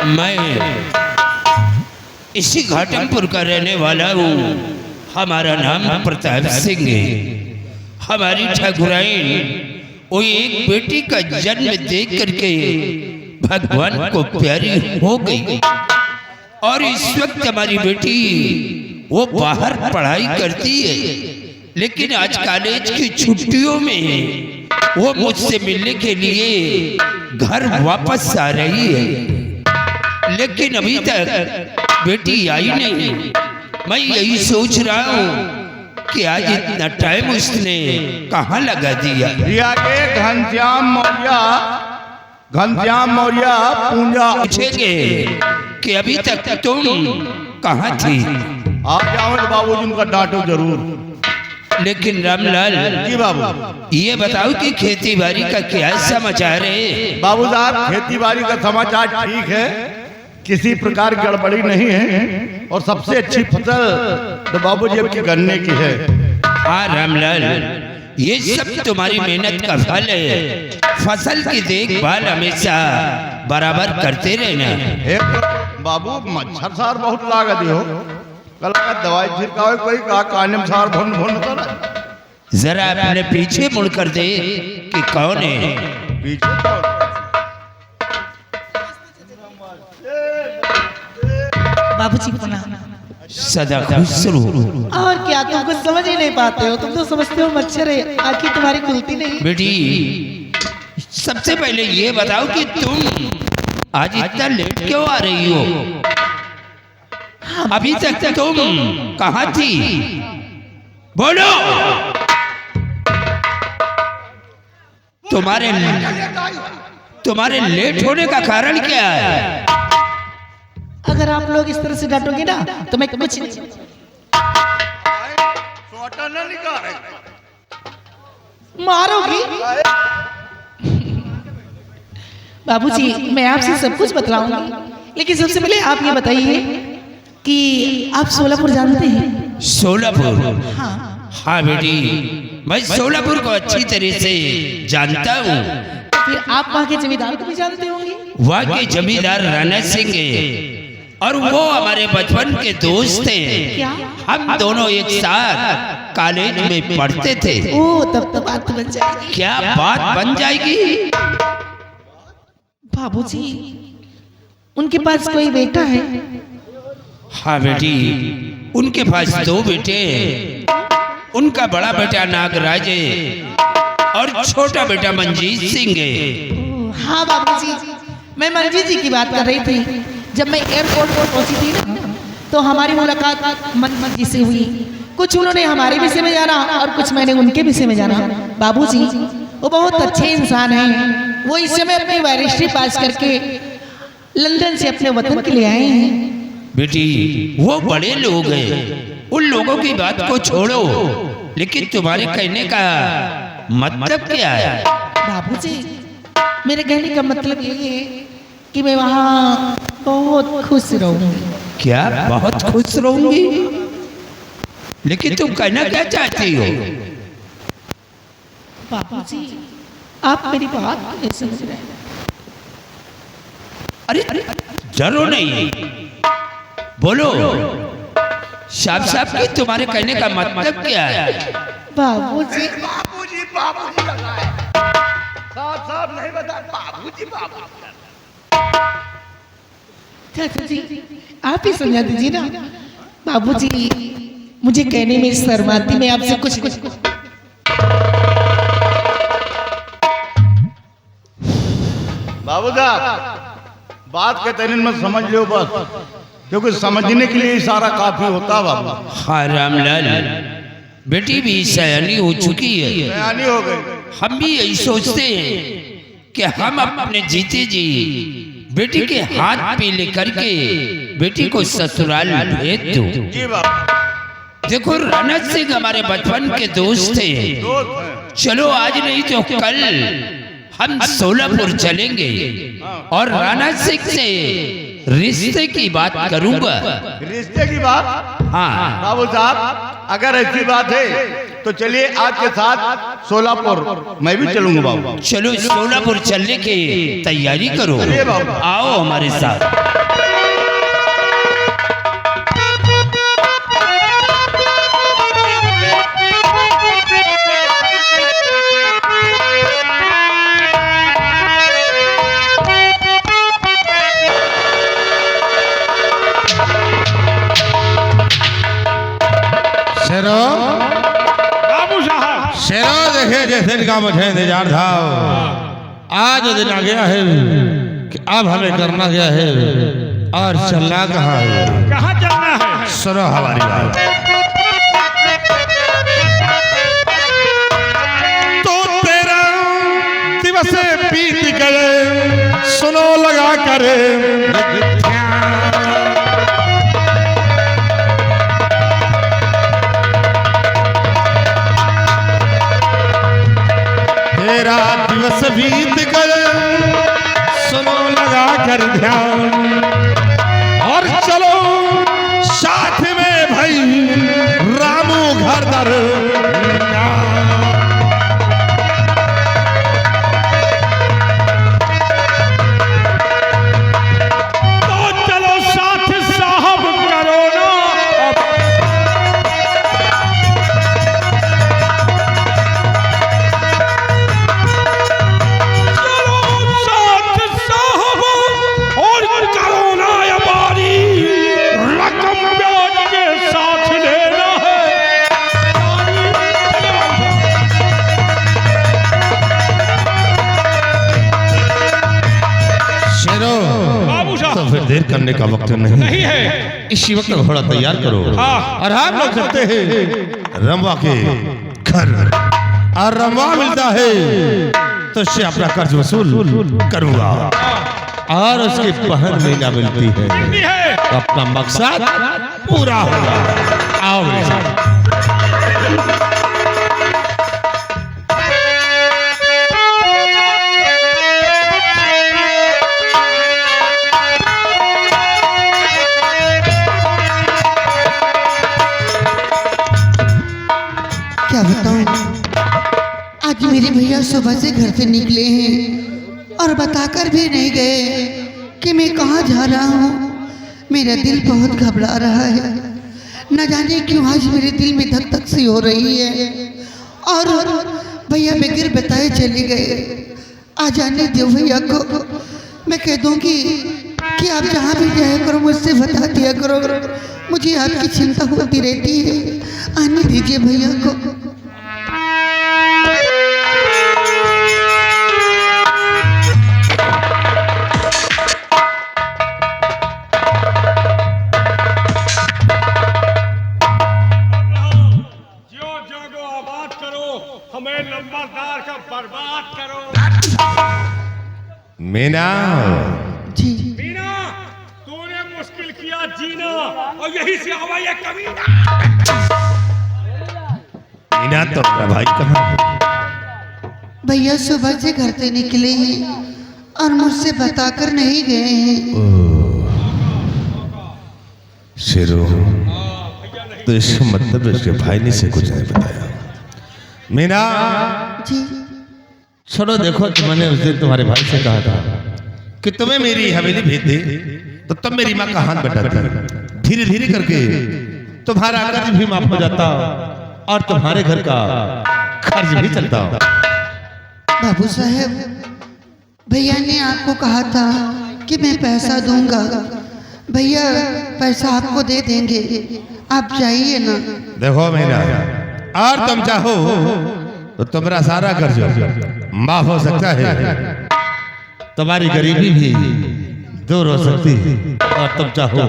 मैं इसी घाटमपुर का रहने वाला हूँ। हमारा नाम प्रताप सिंह है। हमारी ठाकुराइन वो एक बेटी का जन्म देख करके भगवान को प्यारी हो गई और इस वक्त हमारी बेटी वो बाहर पढ़ाई करती है, लेकिन आज कॉलेज की छुट्टियों में वो मुझसे मिलने के लिए घर वापस आ रही है, लेकिन अभी तक बेटी आई नहीं। मैं यही सोच रहा हूँ कि आज इतना टाइम उसने कहाँ लगा दिया। घनश्याम मौर्य पूजा पूछेंगे कि अभी तक तुम कहाँ थी। आप जाओ बाबूजी, उनका डांटो जरूर। लेकिन रामलाल जी बाबू, ये बताओ कि खेती बाड़ी का क्या समाचार है। बाबू साहब, खेती बाड़ी का समाचार ठीक है, किसी प्रकार गड़बड़ी नहीं है और सबसे अच्छी फसल तो बाबूजी अब की गन्ने की है। हाँ रामलाल, ये सब तुम्हारी मेहनत का फल है। फसल की देखभाल हमेशा बराबर करते रहना। एक बाबू मच्छर सार बहुत लागत हो, कल दवाई छिड़काओ कोई का कानम सार भुन भुन कर। जरा अपने पीछे मुड़कर दे कि कौन है। पीछे बाबूजी प्रणाम। सदा खुश रहो। और क्या, तुम कुछ समझ ही नहीं पाते हो। तुम तो समझते हो मच्छर है, आखिर तुम्हारी खुलती नहीं। बेटी सबसे पहले ये बताओ कि तुम आज इतना लेट क्यों आ रही हो। अभी तक तुम कहाँ थी, बोलो। तुम्हारे लेट होने का कारण क्या है। अगर आप लोग इस तरह से डांटोगे ना तो मैं कुछ नहीं। मारोगी बाबूजी, मैं आपसे सब कुछ बतलाऊंगी, लेकिन सबसे पहले आप ये बताइए कि आप सोलापुर जानते हैं। सोलापुर? हाँ हाँ बेटी, मैं सोलापुर को अच्छी तरह से जानता हूँ। फिर आप वहाँ के जमींदार को भी जानते होंगे। वहाँ के जमींदार राणा सिंह है और वो हमारे बचपन के दोस्त हैं। क्या? हम दोनों एक साथ कॉलेज में पढ़ते थे। ओ, तब तो बात बन जाएगी। क्या बात बन जाएगी। बाबूजी, उनके पास कोई बेटा है। हाँ बेटी, उनके पास दो बेटे हैं। उनका बड़ा बेटा नागराज है और छोटा बेटा मंजीत सिंह है। हाँ बाबूजी, मैं मंजीत जी की बात कर रही थी। जब मैं एयरपोर्ट पर पहुंची थी ना, तो हमारी मुलाकात मंजीत जी से हुई। कुछ उन्होंने हमारे विषय में जाना और कुछ मैंने उनके विषय में जाना। बाबूजी, वो बहुत अच्छे इंसान हैं। वो इस समय अपनी बैरिस्ट्री पास करके लंदन से अपने वतन के लिए आए हैं। बेटी, वो बड़े लोग हैं, उन लोगों की बात को छोड़ो। लेकिन तुम्हारे कहने का मतलब क्या है। बाबूजी, मेरे कहने का मतलब ये है कि मैं वहाँ बहुत खुश रहूंगी। क्या बहुत खुश रहूंगी? लेकिन तुम कहना क्या चाहती हो। बाबूजी, आप मेरी बात नहीं समझ रहे। अरे डरो नहीं, बोलो साफ साफ कि तुम्हारे कहने का मतलब क्या है। बाबूजी, बाबूजी बाबूजी लगा है, साफ साफ नहीं बता। बाबूजी बाबूजी चाचा जी, आप ही समझा दीजिए ना। बाबूजी, मुझे कहने में शर्माती, मैं आपसे कुछ बाबू साहब, बात के तरीन में समझ लो बस, क्योंकि समझने के लिए इशारा काफी होता बाबू। हाँ रामलाल, बेटी भी सयानी हो चुकी है। सयानी हो गई। हम भी यही सोचते हैं कि हम अपने जीते जी बेटी के हाथ पे लेकर के बेटी को ससुराल भेज दो। जी बाबू। देखो राणा सिंह हमारे बचपन के दोस्त थे। चलो आज नहीं तो कल हम सोलापुर चलेंगे और राणा सिंह से रिश्ते की बात करूंगा। रिश्ते की बात? हाँ बाबू साहब, अगर ऐसी बात है तो चलिए आपके साथ सोलापुर मैं भी चलूंगा बाबू। चलो सोलापुर चलने की तैयारी करो। आओ हमारे साथ। दिन का मुझे इंतजार था, आज वो दिन आ गया है कि अब हमें करना क्या है और चलना कहाँ है। कहाँ चलना है? सुनो हमारी बात। तो 13 दिवस बीत गए, सुनो लगा कर 13 दिवस बीत गए, सुनो लगा कर ध्यान, और चलो साथ में भाई रामू घर दर। तो चलो साथ साहब करो ना। चलो साथ साहब और करो ना हमारी रकम ब्याज के साथ लेना है। शेरो, बाबू साहब। तो फिर देर करने का वक्त नहीं नहीं है। इसी वक्त घोड़ा तैयार करो, हाँ। और हम लोग चलते हैं रंबा के घर, और रंबा मिलता है तो उससे अपना कर्ज वसूल करूंगा, और उसकी बहन मीना मिलती है नहीं है। तो अपना मकसद पूरा होगा। आओ मेरे साथ। क्या बताऊं, आज मेरे भैया सुबह से घर से निकले हैं और बताकर भी नहीं गए कि मैं कहाँ जा रहा हूँ। मेरा दिल बहुत घबरा रहा है, न जाने क्यों आज मेरे दिल में धक धक सी हो रही है। और भैया बगैर बताए चले गए। आ जाने दो भैया को, मैं कह दूँगी कि आप जहाँ भी जाया करो मुझसे बता दिया करो, मुझे आपकी चिंता होती रहती है। आने दीजिए भैया को। जो जागो आबाद करो, हमें नंबरदार का बर्बाद करो। मीना, जी मीना, तूने मुश्किल किया जीना और यही से हवा ये कमीना। मीना तो मेरा भाई कहाँ है? भैया सुबह से घर से निकले हैं और मुझसे बताकर नहीं गए हैं। शेरो, तो इसका मतलब इसके भाई ने से कुछ नहीं बताया। मीना, जी छोड़ो, देखो कि मैंने उस दिन तुम्हारे भाई से कहा था कि तुम्हें मेरी हवेली भेज दे तो तुम मेरी माँ का हाथ बटाती, धीरे धीरे करके तुम्हारा कर्ज भी माफ हो जाता और तुम्हारे घर का खर्च भी चलता। बाबू साहब, भैया ने आपको कहा था कि मैं पैसा दूंगा। भैया पैसा आपको दे देंगे, आप जाइए ना। देखो मीना, और तुम चाहो तो तुम्हारा सारा कर्ज माफ हो सकता है, तुम्हारी गरीबी भी दूर हो सकती है, और तुम चाहो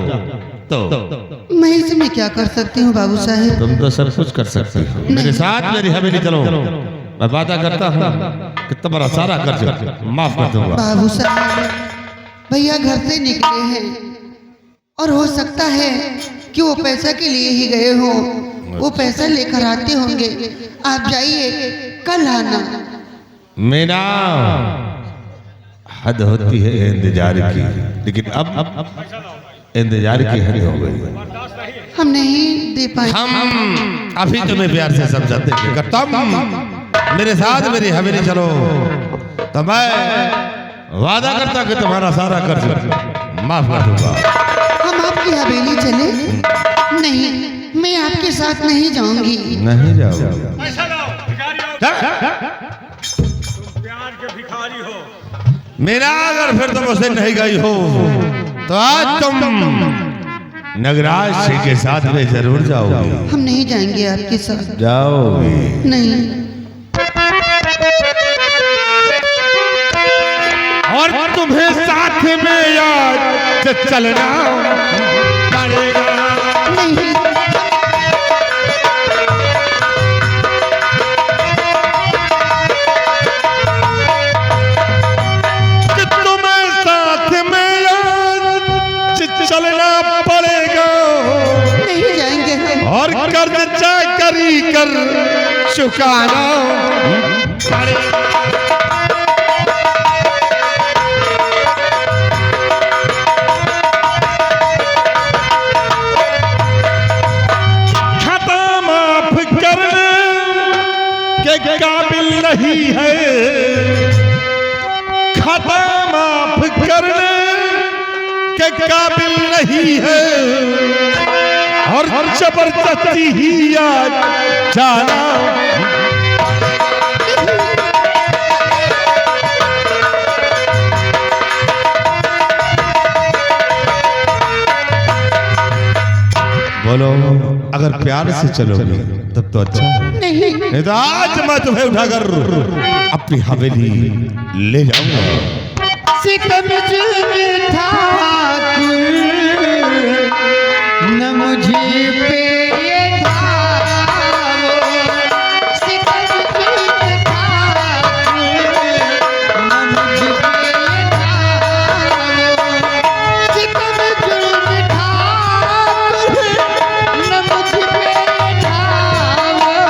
तो मैं इसमें क्या कर सकती हूँ बाबू साहब? तुम तो सब कुछ कर सकती हो। मेरे साथ मेरी हवेली चलो, मैं वादा करता हूँ कि तुम्हारा सारा कर्ज माफ कर दूंगा। बाबू साहब, भैया घर से निकले हैं और हो सकता है कि वो पैसा के लिए ही गए हो, वो पैसा लेकर आते होंगे। आप जाइए, कल आना। मीना, हद होती है इंतजार की, लेकिन अब इंतजार की हद हो गई। हम नहीं दे पाए। हम अभी तुम्हें प्यार से समझाते हैं, अगर तुम मेरे साथ मेरी हवेली चलो तो मैं वादा करता कि तुम्हारा सारा कर्ज माफ कर दूंगा। हम आपकी हवेली चले? नहीं, मैं आपके साथ नहीं जाऊंगी। नहीं जाओ। पैसा लाओ, भिखारी आओ। तुम प्यार के भिखारी हो। मेरा अगर फिर तुम उसे नहीं गई हो तो आज तुम नगराज सिंह के साथ में जरूर जाओगे। हम नहीं जाएंगे आपके साथ। जाओगे नहीं। तुम्हें साथ में याद चलना पड़ेगा। नहीं कि तुम्हें साथ में याद चलना पड़ेगा नहीं जाएंगे और कर्ज चाकरी कर चुकाना पड़ेगा। के काबिल नहीं है, खता माफ करने के काबिल नहीं है और जबरदस्ती ही याद जाना। बोलो अगर प्यार से चलोगे तब तो अच्छा है। नहीं तो आज मैं तुम्हें उठाकर अपनी हवेली ले जाऊंगा। सितम ठाकुर न मुझे पे ये ढालो, सितम ठाकुर न मुझे पे ये ढालो, सितम ठाकुर न मुझे पे ये ढालो,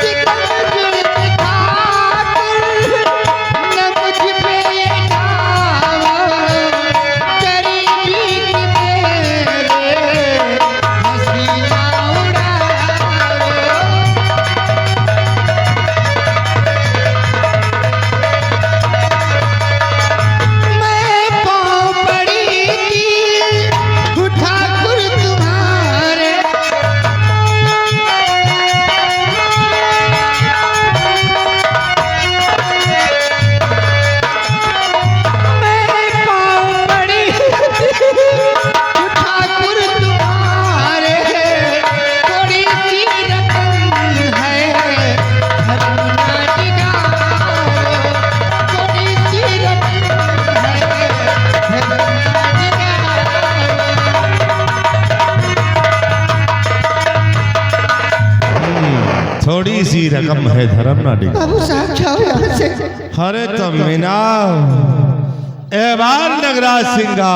सितम ठाकुर न मुझे पे ये ढालो, गरीबी की मेरे हसीना उड़ाओ। मैं पाँव पड़ी थी ठाकुर तुम्हारे, मैं पाँव पड़ी ठाकुर तुम्हारे, थोड़ी सी रकम है धर्म ना डिगाओ, थोड़ी सी रकम है धर्म ना डिगाओ। थोड़ी सी रकम है धर्म ना डिगा। बाबू साहब जाओ यहाँ से। अरे तो मीना एबार नगराज सिंगा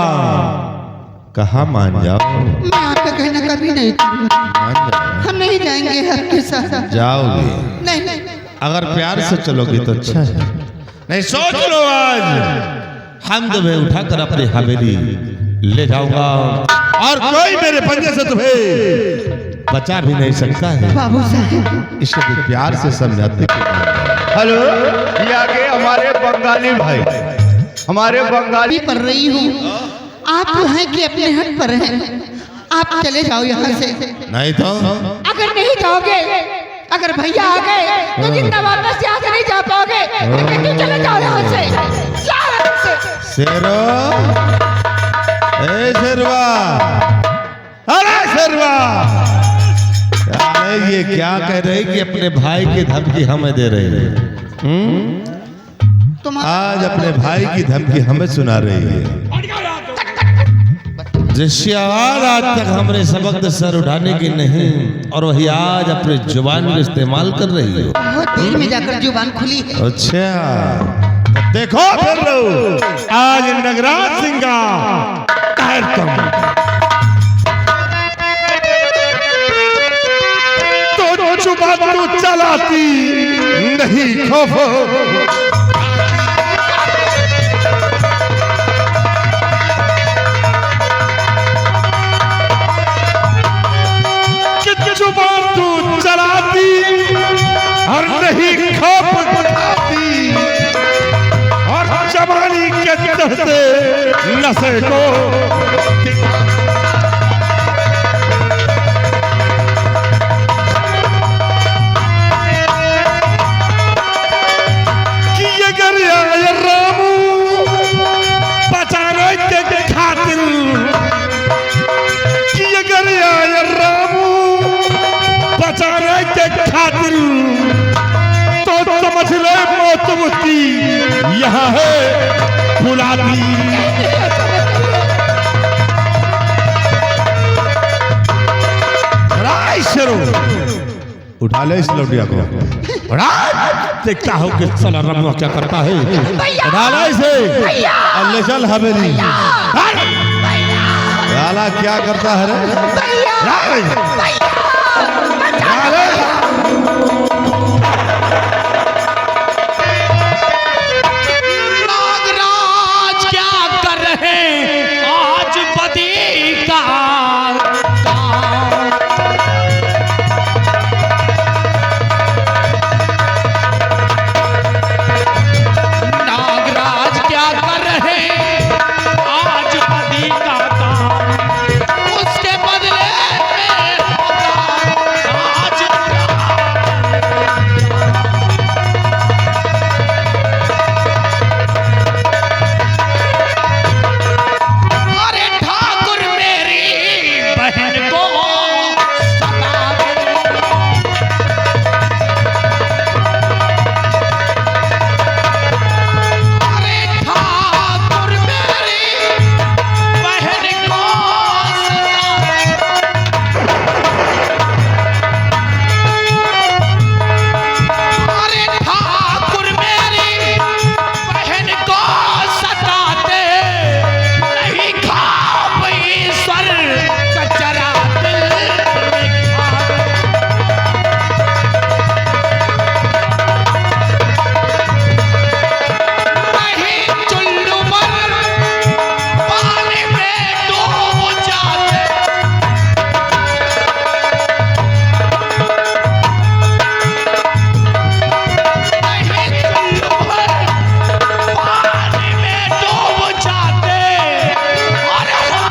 कहा मान जाओ। मैं आपका कहना कभी नहीं करूँगी। मान जाओ। हम नहीं जाएंगे आपके साथ। जाओगे नहीं अगर प्यार से चलोगे तो अच्छा है। नहीं सोच लो आज हम तुम्हें उठाकर अपनी हवेली ले जाऊंगा और कोई मेरे पंजे से तुम्हें बचा भी नहीं सकता है। बाबू साहब इसलिए प्यार से समझाते कि हेलो, ये आगे हमारे बंगाली भाई, हमारे बंगाली भी पढ़ रही हूँ। आप तो हैं कि अपने हट पर हैं। आप चले जाओ यहाँ से। नहीं तो अगर नहीं जाओगे, अगर भैया आ गए तो जिंदा वापस यहाँ से नहीं जा पाओगे। क्यों चले जाओ यहाँ से, जाओ यहाँ से। शेरो ए शेरवा, अरे शेरवा, अरे ये क्या कह रहे कि अपने भाई की धमकी हमें दे रही है। आज अपने भाई की धमकी हमें सुना रही है, जिसकी आवाज आज तक हमने सबक सर उठाने की नहीं और वही आज अपने जुबान में इस्तेमाल कर रही है। बहुत देर में जाकर जुबान खुली है। अच्छा तो देखो फिर लो आज नगराज सिंह का कहर तुम तो जुबान तो चलाती नहीं खौफ जुबान तू चलाती और नहीं खौफ खाती और जवानी के चढ़ते नशे को कि अगर ये रामू बचाने के खातिर कि अगर ये रामू बचाने के खातिर तो समझ ले मौत मुक्ति यहाँ है बुला उठा ले इस लौटिया को, उठा। देखता हो कि साला रमुआ क्या करता है। उठा ले इसे और ले चल हवेली। साला क्या करता है रे? नागराज क्या कर रहे आज बदी का नागराज क्या कर रहे आज बदी का काम उसके बदले में होगा आज अरे ठाकुर मेरी बहन को सता दे। अरे ठाकुर मेरी बहन को सता दे। अरे ठाकुर मेरी बहन को सताते नहीं खा ईश्वर कचरा दिल में खा। नहीं चुल्लू पर पानी में डूब जाते। नहीं चुल्लू पर पानी में डूब जाते और हो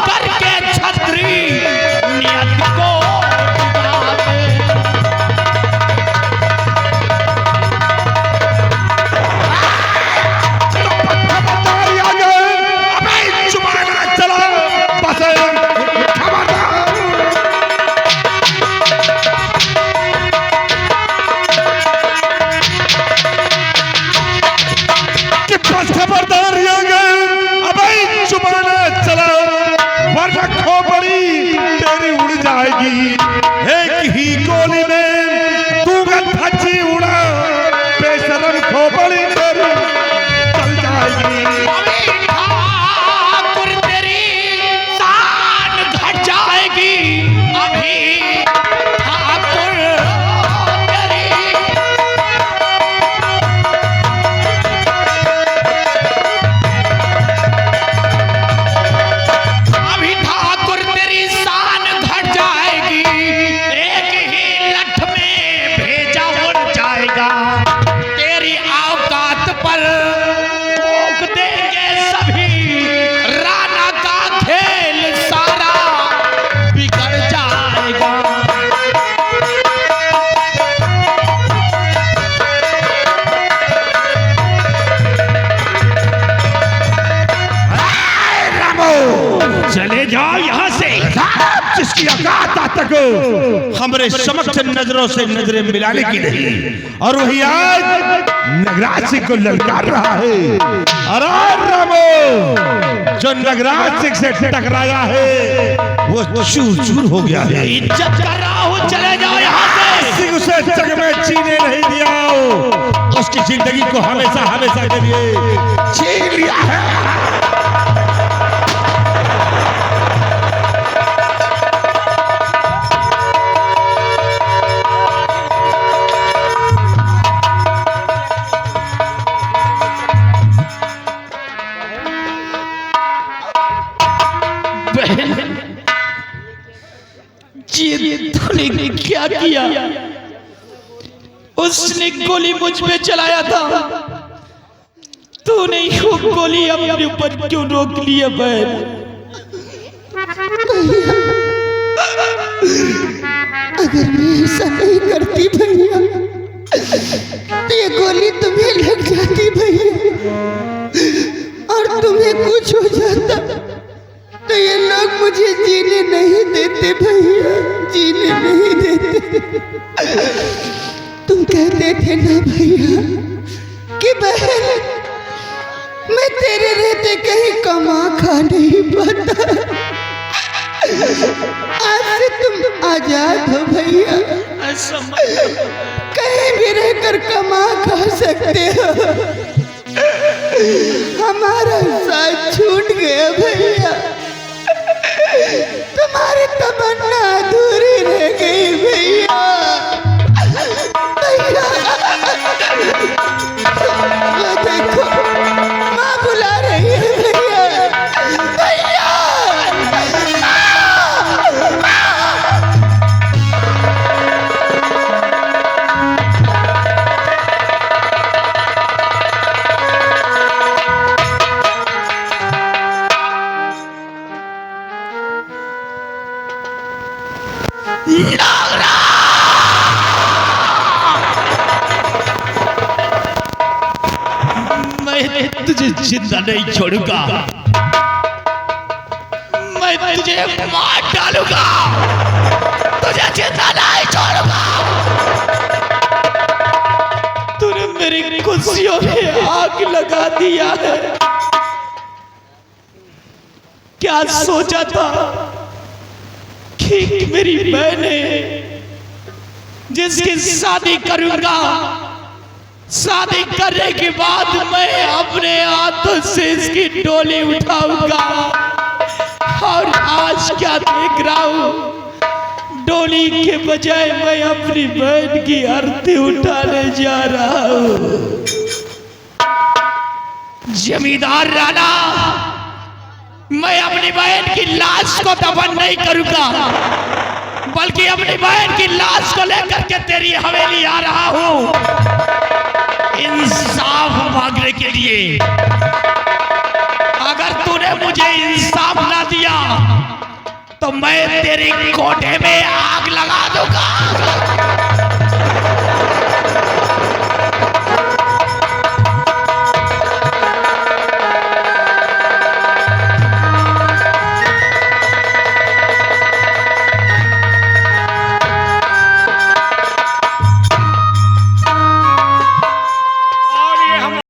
करके छतरी नियत को डुबाते। खबरदार अबे जुबान चला वरना खोपड़ी तेरी उड़ जाएगी। एक ही गोली में तू धज्जी उड़ा बेशरम खोपड़ी तेरी चल जाएगी। अभी ठाकुर तेरी शान घट जाएगी। अभी ठाकुर तेरी अभी ठाकुर तेरी शान घट जाएगी। एक ही लठ में भेजा उड़ जाएगा। तेरी औकात पर ठोक देंगे सभी। राणा का खेल सारा बिगड़ जाएगा। चले जाओ यहाँ से। जिसकी औकात आज तक हमारे समक्ष नजरों से नजरें मिलाने की नहीं और वही आज नगराज सिंह को ललकार रहा है। अरे रामो जो नगराज सिंह से टकराया है वो चूर चूर हो गया है। इज्जत कर रहा हूँ, चले जाओ यहाँ से। सिंह उसे जग में जीने नहीं दिया। उसकी जिंदगी को हमेशा हमेशा के लिए छीन लिया है। तूने क्या किया? उसने गोली मुझ पे चलाया था, तूने वो गोली अपने ऊपर क्यों रोक लिया बहन? अगर मैं ऐसा नहीं करती भैया तो ये गोली तुम्हें लग जाती भैया और तुम्हें कुछ हो जाता तो ये लोग मुझे जीने नहीं देते भैया, जीने नहीं देते। तुम कहते थे ना भैया कि बहन मैं तेरे रहते कहीं कमा खा नहीं पाता। आज से तुम आजाद हो भैया। ऐसा मत करो। कहीं भी रहकर कमा खा सकते हो, हमारा साथ छूट गया भैया, तुम्हारी तमन्ना अधूरी रह गई भैया। भैया वो देखो माँ बुला रही है भैया, भैया। मैं तुझे जिंदा नहीं छोड़ूंगा, मैं तुझे मार डालूंगा, तुझे जिंदा नहीं छोड़ूंगा। तूने मेरी खुशियों में आग लगा दिया है। क्या सोचा था कि मेरी बहन है जिसकी शादी करूंगा, शादी करने के बाद मैं अपने हाथों से इसकी डोली उठाऊंगा, और आज क्या देख रहा हूं, डोली के बजाय मैं अपनी बहन की आरती उठाने जा रहा हूं। जमींदार राणा, मैं अपनी बहन की लाश को दफन नहीं करूंगा, बल्कि अपनी बहन की लाश को लेकर के तेरी हवेली आ रहा हूं इंसाफ मांगने के लिए। अगर तूने मुझे इंसाफ ना दिया तो मैं तेरे कोठे में आग लगा दूंगा।